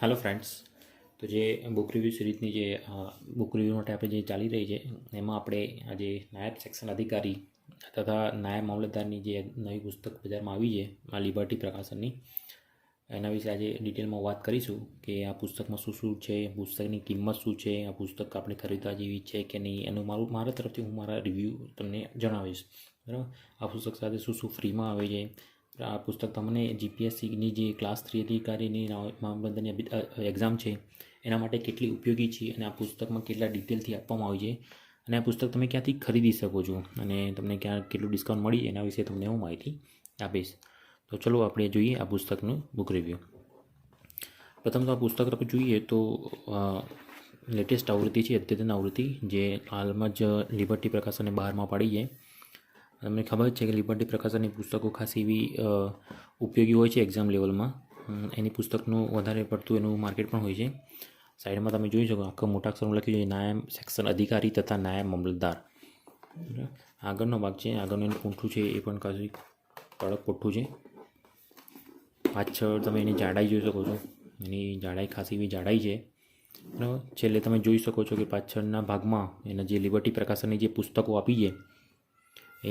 Hello friends, તો જે book review સિરીઝની જે બુક રિવ્યૂ માટે આપણે જે ચાલી રહી છે એમાં આપણે આજે નાયબ સેક્શન અધિકારી તથા નાયબ મામલતદારની જે નવી પુસ્તક બજારમાં આવી છે આ લિબર્ટી પ્રકાશનની, એના વિશે આજે ડિટેલમાં વાત કરીશું કે આ પુસ્તકમાં શું શું છે, પુસ્તકની કિંમત શું છે, આ પુસ્તક આપણે ખરીદવા જેવી છે કે નહીં, એનું મારા તરફથી હું મારા રિવ્યૂ તમને જણાવીશ. બરાબર. આ પુસ્તક સાથે શું શું ફ્રીમાં આવે છે. આ પુસ્તક તમને જીપીએસસીની જે ક્લાસ 3 અધિકારીની મામલતદારની એક્ઝામ છે એના માટે કેટલી ઉપયોગી છે અને આ પુસ્તકમાં કેટલા ડિટેલથી આપવામાં આવી છે અને આ પુસ્તક તમે ક્યાંથી ખરીદી શકો છો અને તમને ક્યાં કેટલું ડિસ્કાઉન્ટ મળી એના વિશે તમને હું માહિતી આપીશ. તો ચલો આપણે જોઈએ આ પુસ્તકનું બુક રિવ્યૂ. પ્રથમ તો આ પુસ્તક આપણે જોઈએ તો લેટેસ્ટ આવૃત્તિ છે, અદ્યતન આવૃત્તિ જે હાલમાં જ લિબર્ટી પ્રકાશને બહારમાં પાડી છે. તમને ખબર જ છે કે લિબર્ટી પ્રકાશનની પુસ્તકો ખાસ એવી ઉપયોગી હોય છે એક્ઝામ લેવલમાં. એની પુસ્તકનું વધારે પડતું એનું માર્કેટ પણ હોય છે. સાઈડમાં તમે જોઈ શકો આખા મોટા અક્ષરમાં લખ્યું છે નાયબ સેક્શન અધિકારી તથા નાયબ મામલતદાર. આગળનો ભાગ છે, આગળનું એનું પૂંઠું છે એ પણ ખાસી કડક પૂંઠું છે. પાછળ તમે એની જાડાઈ જોઈ શકો છો, એની જાડાઈ ખાસી એવી જાડાઈ છે. બરાબર. છેલ્લે તમે જોઈ શકો છો કે પાછળના ભાગમાં એના જે લિબર્ટી પ્રકાશનની જે પુસ્તકો આપી છે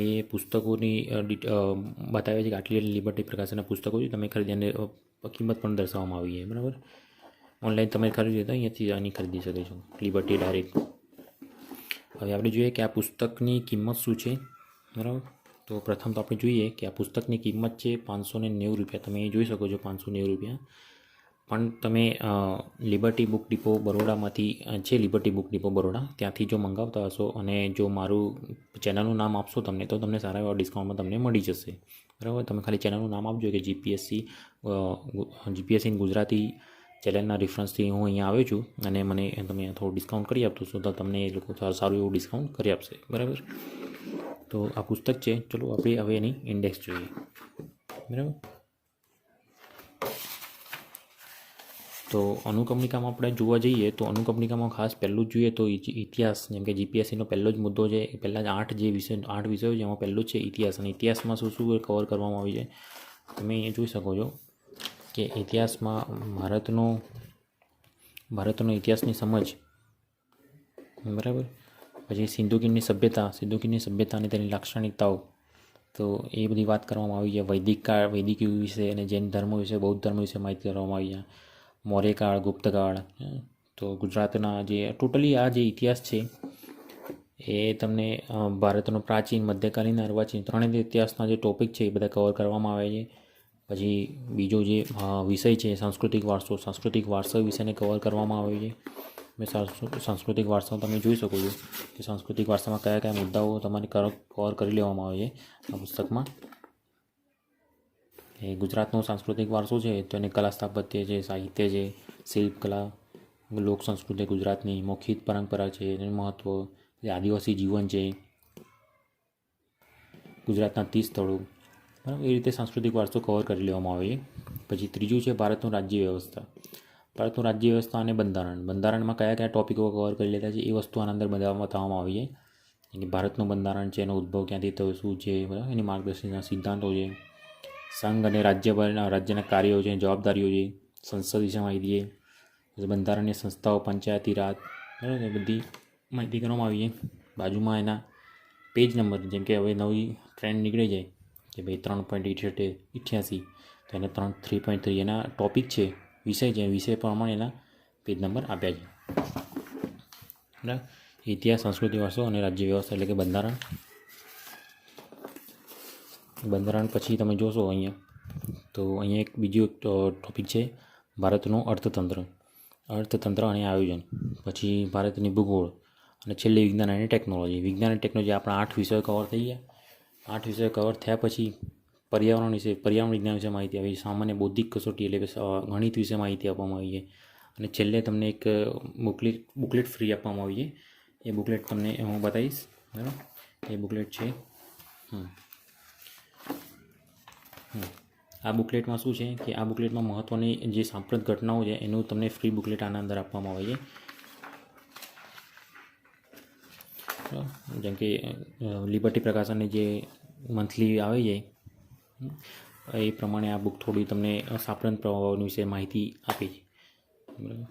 એ પુસ્તકોની બતાવે છે કે આટલી લિબર્ટી પ્રકાશનના પુસ્તકો છે, તમે ખરીદી અને કિંમત પણ દર્શાવવામાં આવી છે. બરાબર. ઓનલાઈન તમે ખરીદી તો અહીંયાથી આની ખરીદી શકો છો, લિબર્ટી ડાયરેક્ટ. હવે આપણે જોઈએ કે આ પુસ્તકની કિંમત શું છે. બરાબર. તો પ્રથમ તો આપણે જોઈએ કે આ પુસ્તકની કિંમત છે 590 રૂપિયા. તમે જોઈ શકો છો 590 રૂપિયા. પણ તમે લિબર્ટી બુક ડિપો બરોડામાંથી છે, લિબર્ટી બુક ડિપો બરોડા, ત્યાંથી જો મંગાવતા હશો અને જો મારું ચેનલનું નામ આપશો તમને તો તમને સારા એવા ડિસ્કાઉન્ટમાં તમને મળી જશે. બરાબર. તમે ખાલી ચેનલનું નામ આપજો કે જીપીએસસી ગુજરાતી ચેનલના રેફરન્સથી હું અહીંયા આવ્યો છું અને મને તમે થોડું ડિસ્કાઉન્ટ કરી આપતો છો તો તમને એ લોકો સારું એવું ડિસ્કાઉન્ટ કરી આપશે. બરાબર. તો આ પુસ્તક છે. ચલો આપણે હવે એની ઇન્ડેક્સ જોઈએ. બરાબર. તો અનુક્રમણિકામાં આપણે જોવા જઈએ તો અનુક્રમણિકામાં ખાસ પહેલું જ જોઈએ તો ઇતિહાસ, જેમ કે જીપીએસસીનો પહેલો જ મુદ્દો છે, પહેલાં જ 8 વિષયો છે એમાં પહેલું જ છે ઇતિહાસ. અને ઇતિહાસમાં શું શું કવર કરવામાં આવી છે તમે અહીંયા જોઈ શકો છો કે ઇતિહાસમાં ભારતનો ઇતિહાસની સમજ. બરાબર. પછી સિંધુ ખીણની સભ્યતા અને તેની લાક્ષણિકતાઓ, તો એ બધી વાત કરવામાં આવી છે. વૈદિક યુગ વિશે અને જૈન ધર્મ વિશે, બૌદ્ધ ધર્મ વિશે માહિતી કરવામાં આવી છે. મૌર્યકાળ, ગુપ્તકાળ, તો ગુજરાતના જે ટોટલી આ જે ઇતિહાસ છે એ તમને ભારતનો પ્રાચીન, મધ્યકાલીન, અર્વાચીન ત્રણેય ઇતિહાસના જે ટોપિક છે એ બધા કવર કરવામાં આવે છે. પછી બીજો જે વિષય છે સાંસ્કૃતિક વારસો વિશેને કવર કરવામાં આવે છે. સાંસ્કૃતિક વારસો તમે જોઈ શકો છો કે સાંસ્કૃતિક વારસામાં કયા કયા મુદ્દાઓ તમારે કવર કરી લેવામાં આવે છે આ પુસ્તકમાં. એ ગુજરાતનો સાંસ્કૃતિક વારસો છે તો એને કલા સ્થાપત્ય છે, સાહિત્ય છે, શિલ્પકલા, લોક સંસ્કૃતિ ગુજરાતની, મૌખિક પરંપરા છે, એનું મહત્ત્વ, આદિવાસી જીવન છે, ગુજરાતના 30 સ્થળો. બરાબર. એ રીતે સાંસ્કૃતિક વારસો કવર કરી લેવામાં આવે છે. પછી ત્રીજું છે ભારતનું રાજ્ય વ્યવસ્થા. ભારતનું રાજ્ય વ્યવસ્થા અને બંધારણમાં કયા કયા ટોપિકો કવર કરી લેતા છે એ વસ્તુ આના અંદર બતાવવામાં આવી છે. કે ભારતનું બંધારણ છે, એનો ઉદ્ભવ ક્યાંથી થયો, શું છે, બરાબર, એની માર્ગદર્શનના સિદ્ધાંતો છે, સંઘ અને રાજ્યના કાર્યો છે, જવાબદારીઓ છે, સંસદ વિશે માહિતી છે, બંધારણીય સંસ્થાઓ, પંચાયતી રાજ, બરાબર, એ બધી માહિતી કરવામાં આવી છે. બાજુમાં એના પેજ નંબર, જેમ કે હવે નવી ટ્રેન્ડ નીકળી જાય કે ભાઈ 3.88 તો એને 3.3 એના ટોપિક છે, વિષય છે, વિષય પ્રમાણે એના પેજ નંબર આપ્યા છે. બરાબર. ઇતિહાસ, સંસ્કૃતિ વારસો અને રાજ્ય વ્યવસ્થા એટલે કે બંધારણ પછી તમે જોશો અહીંયા તો અહીંયા એક બીજું ટોપિક છે ભારતનું અર્થતંત્ર અને આયોજન. પછી ભારતની ભૂગોળ અને છેલ્લે વિજ્ઞાન અને ટેકનોલોજી. આપણા 8 વિષયો કવર થઈ ગયા. 8 વિષયો કવર થયા પછી પર્યાવરણ વિજ્ઞાન વિશે માહિતી આવી, સામાન્ય બૌદ્ધિક કસોટી એટલે કે ગણિત વિશે માહિતી આપવામાં આવી છે. અને છેલ્લે તમને એક બુકલેટ ફ્રી આપવામાં આવી છે. એ બુકલેટ તમને હું બતાવીશ. બરાબર. એ બુકલેટ છે. આ બુકલેટમાં શું છે કે આ બુકલેટમાં મહત્ત્વની જે સાંપ્રત ઘટનાઓ છે એનું તમને ફ્રી બુકલેટ આના અંદર આપવામાં આવે છે. જેમ કે લિબર્ટી પ્રકાશનની જે મંથલી આવે છે એ પ્રમાણે આ બુક થોડી તમને સાંપ્રત પ્રવાહો વિશે માહિતી આપી છે. બરાબર.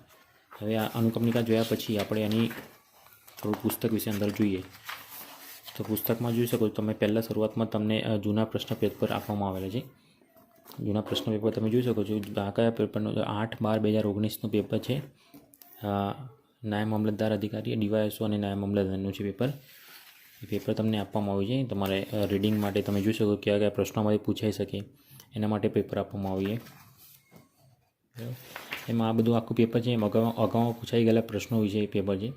હવે આ અનુક્રમણિકા જોયા પછી આપણે એની થોડું પુસ્તક વિશે અંદર જોઈએ. તો પુસ્તકમાં જોઈ શકો તમે પહેલાં શરૂઆતમાં તમને જૂના પ્રશ્ન પેપર આપવામાં આવેલા છે. જૂના પ્રશ્ન પેપર તમે જોઈ શકો છો. આ કયા પેપરનો? 8/12/2019નું પેપર છે. નાયબ મામલતદાર અધિકારી ડીવાયએસઓ અને નાયબ મામલતદારનું છે પેપર. એ પેપર તમને આપવામાં આવ્યું છે. તમારે રીડિંગ માટે તમે જોઈ શકો કયા કયા પ્રશ્નોમાંથી પૂછાઈ શકે એના માટે પેપર આપવામાં આવ્યું છે. એમાં આ બધું આખું પેપર છે. એમાં અગાઉ પૂછાઈ ગયેલા પ્રશ્નો વિશે પેપર છે.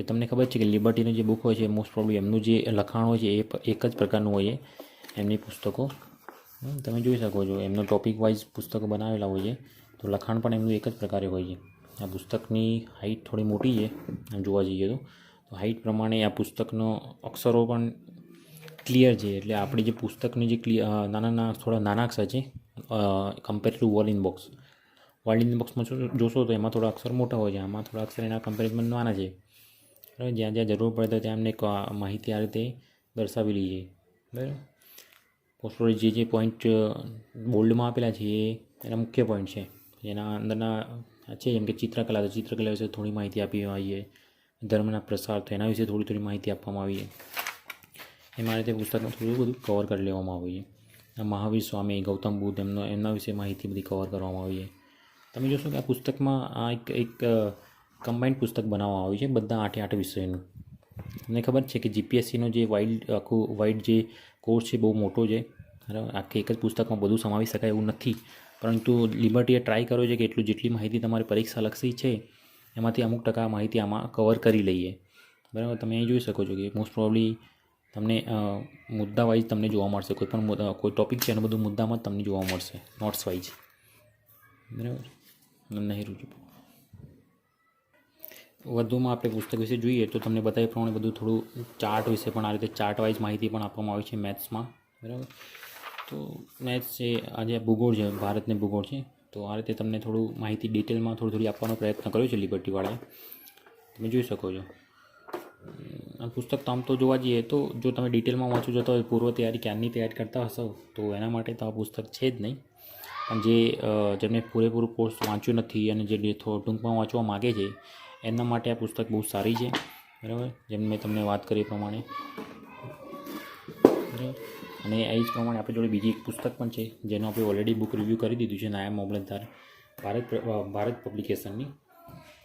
તમને ખબર છે કે લિબર્ટીની જે બુક હોય છે મોસ્ટ પ્રોબ્લી એમનું જે લખાણ હોય છે એ એક જ પ્રકારનું હોય છે. એમની પુસ્તકો તમે જોઈ શકો છો. એમનો ટોપિક વાઇઝ પુસ્તકો બનાવેલા હોય છે, તો લખાણ પણ એમનું એક જ પ્રકારે હોય છે. આ પુસ્તકની હાઇટ થોડી મોટી છે એમ જોવા જઈએ તો હાઇટ પ્રમાણે આ પુસ્તકનો અક્ષરો પણ ક્લિયર છે. એટલે આપણી જે પુસ્તકની જે થોડા નાના અક્ષર છે કમ્પેર ટુ વર્લ્ડ ઇન બોક્સમાં જોશો તો એમાં થોડા અક્ષર મોટા હોય છે. આમાં થોડા અક્ષર એના કમ્પેરિઝનમાં નાના છે. બરાબર. જ્યાં જ્યાં જરૂર પડે તો ત્યાં એમને માહિતી આ રીતે દર્શાવેલી છે. બરાબર. પોસ્ટોરી જે પોઈન્ટ બોલ્ડમાં આપેલા છે એ એના મુખ્ય પોઈન્ટ છે. એના અંદરના છે જેમ કે ચિત્રકલા, તો ચિત્રકલા વિશે થોડી માહિતી આપી આવી છે. ધર્મના પ્રસાર, તો એના વિશે થોડી માહિતી આપવામાં આવી છે. એમાં રીતે પુસ્તકમાં થોડું બધું કવર કરી લેવામાં આવ્યું છે. મહાવીર સ્વામી, ગૌતમ બુદ્ધ એમના વિશે માહિતી બધી કવર કરવામાં આવી છે. તમે જોશો કે આ પુસ્તકમાં આ એક કમ્બાઇન્ડ પુસ્તક બનાવવામાં આવ્યું છે બધા 8 વિષયનું. તમને ખબર છે કે જીપીએસસીનો જે વાઇડ જે કોર્સ છે બહુ મોટો છે. બરાબર. આખી એક જ પુસ્તકમાં બધું સમાવી શકાય એવું નથી, પરંતુ લિબર્ટીએ ટ્રાય કર્યો છે કે જેટલી માહિતી તમારી પરીક્ષા લક્ષી છે એમાંથી અમુક ટકા માહિતી આમાં કવર કરી લઈએ. બરાબર. તમે અહીં જોઈ શકો છો કે મોસ્ટ પ્રોબ્લી તમને મુદ્દા વાઇઝ તમને જોવા મળશે. કોઈ ટૉપિક છે એનું બધું મુદ્દામાં જ તમને જોવા મળશે, નોટ્સ વાઇઝ. બરાબર. નહીં રૂચિ વધુમાં આપણે પુસ્તક વિશે જોઈએ તો તમને બતાવ્યા પ્રમાણે બધું થોડું ચાર્ટ વિશે પણ આ રીતે ચાર્ટ વાઇઝ માહિતી પણ આપવામાં આવી છે મેથ્સમાં. બરાબર. તો મેથ્સ છે, આજે ભૂગોળ છે, ભારતને ભૂગોળ છે, તો આ રીતે તમને થોડું માહિતી ડિટેલમાં થોડી આપવાનો પ્રયત્ન કર્યો છે લિબર્ટીવાળાએ. તમે જોઈ શકો છો. આ પુસ્તક તો આમ તો જોવા જઈએ તો જો તમે ડિટેલમાં વાંચો જતા હોય, પૂર્વ તૈયારી ક્યારની તૈયારી કરતા હશો તો એના માટે તો આ પુસ્તક છે જ નહીં. પણ જેમને પૂરેપૂરું કોર્સ વાંચ્યું નથી અને જે ટૂંકમાં વાંચવા માગે છે એમના માટે આ પુસ્તક બહુ સારી છે. બરાબર. જેમ મેં તમને વાત કરી એ પ્રમાણે. બરાબર. અને એ જ પ્રમાણે આપણી જોડે બીજી એક પુસ્તક પણ છે જેનો આપણે ઓલરેડી બુક રિવ્યૂ કરી દીધું છે, નાયબ મામલતદાર ભારત પબ્લિકેશનની.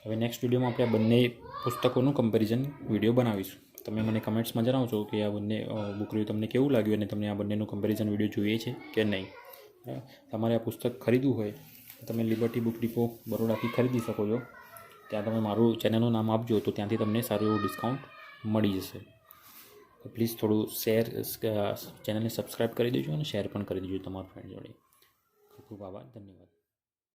હવે નેક્સ્ટ વિડીયોમાં આપણે આ બંને પુસ્તકોનું કમ્પેરિઝન વિડીયો બનાવીશું. તમે મને કમેન્ટ્સમાં જણાવશો કે આ બંને બુક રિવ્યૂ તમને કેવું લાગ્યું અને તમને આ બંનેનું કમ્પેરિઝન વિડીયો જોઈએ છે કે નહીં. તમારે આ પુસ્તક ખરીદવું હોય તો તમે લિબર્ટી બુક ડિપો બરોડાથી ખરીદી શકો છો. ત્યાં તમે મારું ચેનલનું નામ આપજો તો ત્યાંથી તમને સારું એવું ડિસ્કાઉન્ટ મળી જશે. તો પ્લીઝ થોડું ચેનલને સબસ્ક્રાઈબ કરી દેજો અને શેર પણ કરી દેજો તમારા ફ્રેન્ડ જોડે. ખૂબ ખૂબ આભાર. ધન્યવાદ.